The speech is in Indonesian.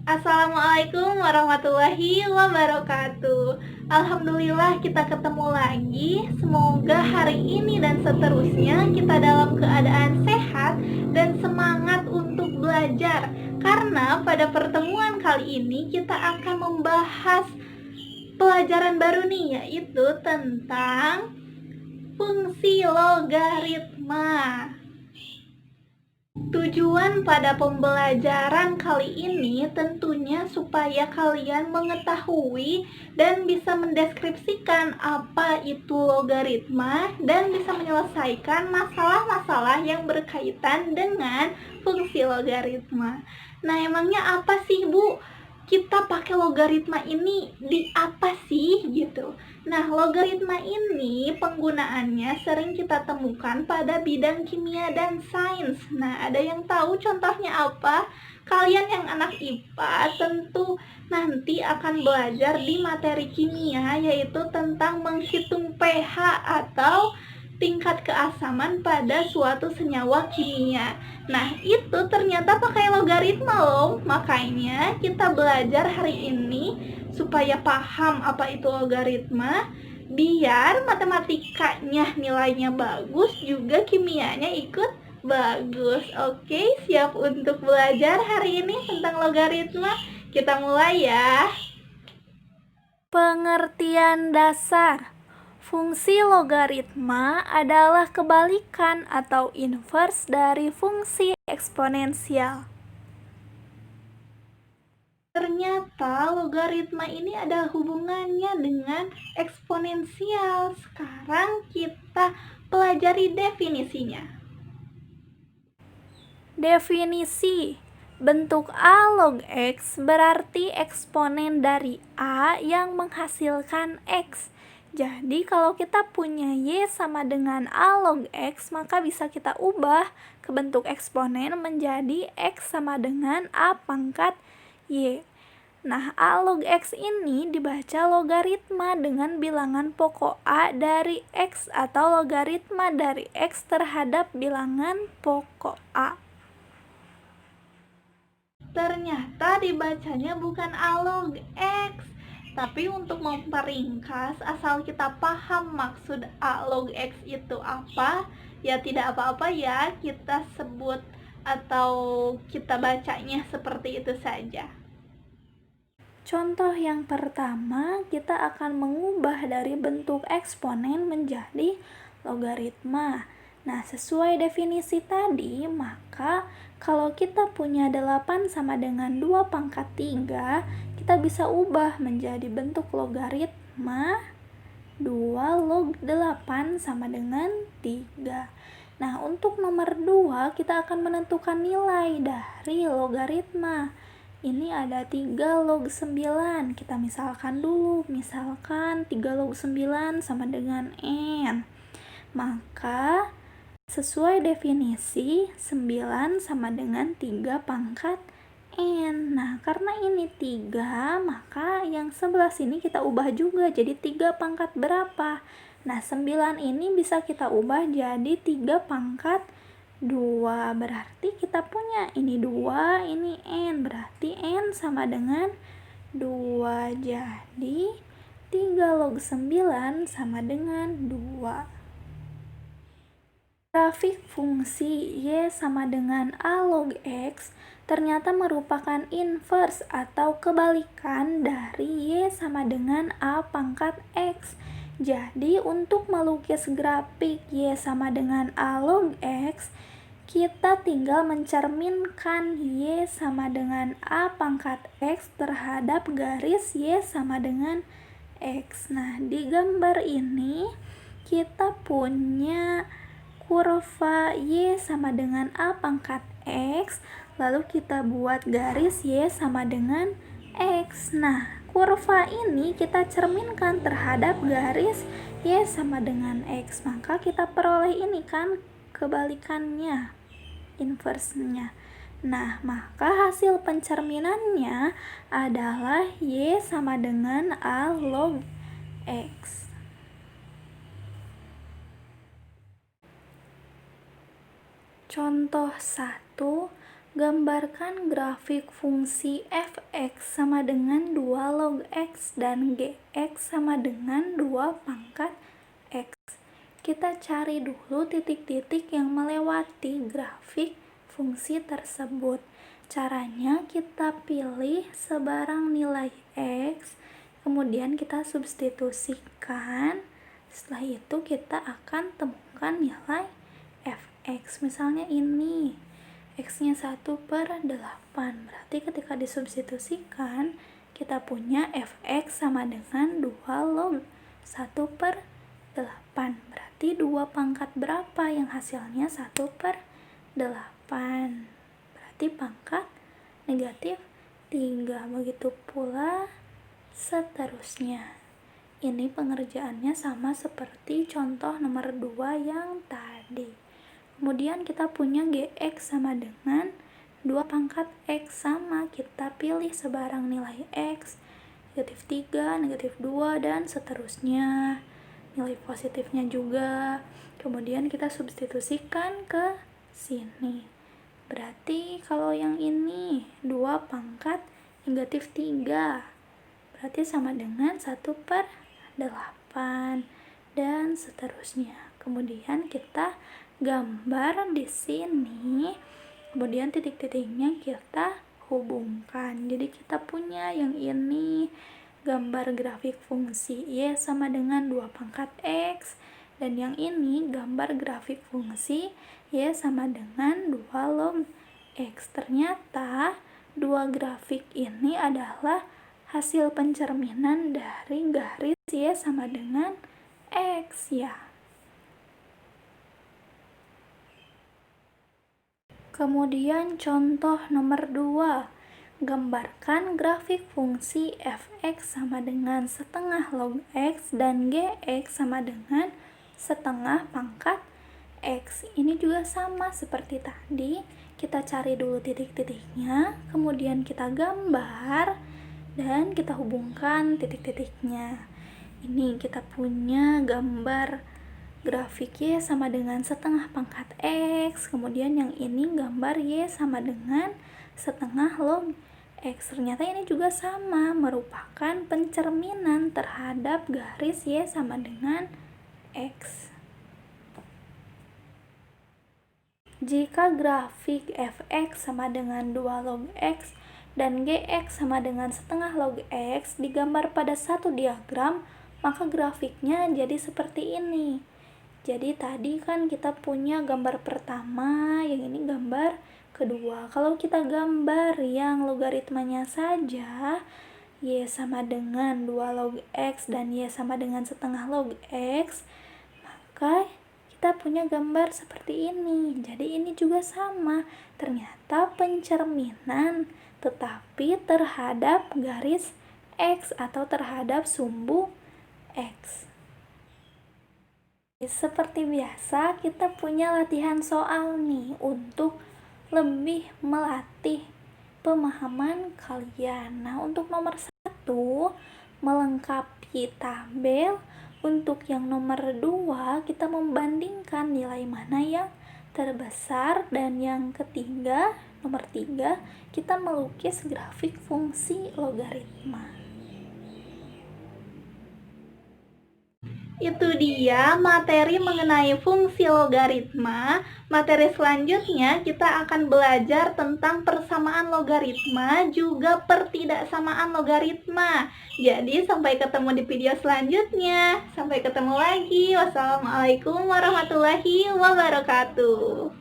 Assalamualaikum warahmatullahi wabarakatuh. Alhamdulillah kita ketemu lagi. Semoga hari ini dan seterusnya kita dalam keadaan sehat dan semangat untuk belajar. Karena pada pertemuan kali ini kita akan membahas pelajaran baru nih, yaitu tentang fungsi logaritma. Tujuan pada pembelajaran kali ini tentunya supaya kalian mengetahui dan bisa mendeskripsikan apa itu logaritma dan bisa menyelesaikan masalah-masalah yang berkaitan dengan fungsi logaritma. Nah, emangnya apa sih, Bu? Kita pakai logaritma ini di apa sih gitu? Nah, logaritma ini penggunaannya sering kita temukan pada bidang kimia dan sains. Nah, ada yang tahu contohnya apa? Kalian yang anak IPA tentu nanti akan belajar di materi kimia, yaitu tentang menghitung pH atau tingkat keasaman pada suatu senyawa kimia. Nah, itu ternyata pakai logaritma loh. Makanya kita belajar hari ini supaya paham apa itu logaritma, biar matematikanya nilainya bagus, juga kimianya ikut bagus. Oke, siap untuk belajar hari ini tentang logaritma? Kita mulai ya. Pengertian dasar. Fungsi logaritma adalah kebalikan atau inverse dari fungsi eksponensial. Ternyata logaritma ini ada hubungannya dengan eksponensial. Sekarang kita pelajari definisinya. Definisi. Bentuk A log X berarti eksponen dari A yang menghasilkan X. Jadi kalau kita punya Y sama dengan A log X, maka bisa kita ubah ke bentuk eksponen menjadi X sama dengan A pangkat Y. Nah, A log X ini dibaca logaritma dengan bilangan pokok A dari X atau logaritma dari X terhadap bilangan pokok A. Ternyata dibacanya bukan A log X. Tapi untuk memperingkas, asal kita paham maksud A log X itu apa, ya tidak apa-apa ya kita sebut atau kita bacanya seperti itu saja. Contoh yang pertama, kita akan mengubah dari bentuk eksponen menjadi logaritma. Nah, sesuai definisi tadi, maka kalau kita punya 8 sama dengan 2 pangkat 3, kita bisa ubah menjadi bentuk logaritma 2 log 8 sama dengan 3. Nah, untuk nomor 2, kita akan menentukan nilai dari logaritma. Ini ada 3 log 9. Kita misalkan dulu, misalkan 3 log 9 sama dengan N. Maka sesuai definisi 9 sama dengan 3 pangkat N. Nah, karena ini 3, maka yang sebelah sini kita ubah juga jadi 3 pangkat berapa? Nah, 9 ini bisa kita ubah jadi 3 pangkat 2. Berarti kita punya ini 2, ini N. Berarti N sama dengan 2. Jadi 3 log 9 sama dengan 2. Grafik fungsi Y sama dengan A log X ternyata merupakan inverse atau kebalikan dari Y sama dengan A pangkat X. Jadi untuk melukis grafik Y sama dengan A log X, kita tinggal mencerminkan Y sama dengan A pangkat X terhadap garis Y sama dengan X. Nah, di gambar ini kita punya kurva Y sama dengan A pangkat X, lalu kita buat garis Y sama dengan X. Nah, kurva ini kita cerminkan terhadap garis Y sama dengan X, maka kita peroleh ini kan kebalikannya, inverse-nya. Nah, maka hasil pencerminannya adalah Y sama dengan A log X. Contoh 1, Gambarkan grafik fungsi f(x) sama dengan 2 log x dan gx sama dengan 2 pangkat x. Kita cari dulu titik-titik yang melewati grafik fungsi tersebut. Caranya kita pilih sebarang nilai x, kemudian kita substitusikan. Setelah itu kita akan temukan nilai fx. Misalnya ini x-nya 1/8. Berarti ketika disubstitusikan, kita punya fx sama dengan 2 log 1/8. Berarti 2 pangkat berapa yang hasilnya 1/8? Berarti pangkat negatif 3. Begitu pula seterusnya. Ini pengerjaannya sama seperti contoh nomor 2 yang tadi. Kemudian kita punya gx sama dengan 2 pangkat x, sama kita pilih sebarang nilai x, negatif 3, negatif 2, dan seterusnya. Nilai positifnya juga. Kemudian kita substitusikan ke sini. Berarti kalau yang ini 2 pangkat negatif 3, berarti sama dengan 1/8, dan seterusnya. Kemudian kita gambar di sini, kemudian titik-titiknya kita hubungkan. Jadi kita punya yang ini gambar grafik fungsi y sama dengan 2 pangkat x, dan yang ini gambar grafik fungsi y sama dengan 2 log x. Ternyata dua grafik ini adalah hasil pencerminan dari garis y sama dengan x ya. Kemudian contoh nomor 2, gambarkan grafik fungsi fx sama dengan setengah log x dan gx sama dengan setengah pangkat x. Ini juga sama seperti tadi, kita cari dulu titik-titiknya, kemudian kita gambar, dan kita hubungkan titik-titiknya. Ini kita punya gambar grafik y sama dengan setengah pangkat x, kemudian yang ini gambar y sama dengan setengah log x. Ternyata ini juga sama, merupakan pencerminan terhadap garis y sama dengan x. Jika grafik fx sama dengan 2 log x dan gx sama dengan setengah log x digambar pada satu diagram, maka grafiknya jadi seperti ini. Jadi tadi kan kita punya gambar pertama, yang ini gambar kedua. Kalau kita gambar yang logaritmanya saja, y sama dengan 2 log x dan y sama dengan setengah log x, maka kita punya gambar seperti ini. Jadi ini juga sama, ternyata pencerminan, tetapi terhadap garis x atau terhadap sumbu x. Seperti biasa, kita punya latihan soal nih untuk lebih melatih pemahaman kalian. Nah, untuk nomor 1, melengkapi tabel. Untuk yang nomor 2, kita membandingkan nilai mana yang terbesar. Dan yang ketiga, nomor 3, kita melukis grafik fungsi logaritma. Itu dia materi mengenai fungsi logaritma. Materi selanjutnya kita akan belajar tentang persamaan logaritma, juga pertidaksamaan logaritma. Jadi sampai ketemu di video selanjutnya. Sampai ketemu lagi. Wassalamualaikum warahmatullahi wabarakatuh.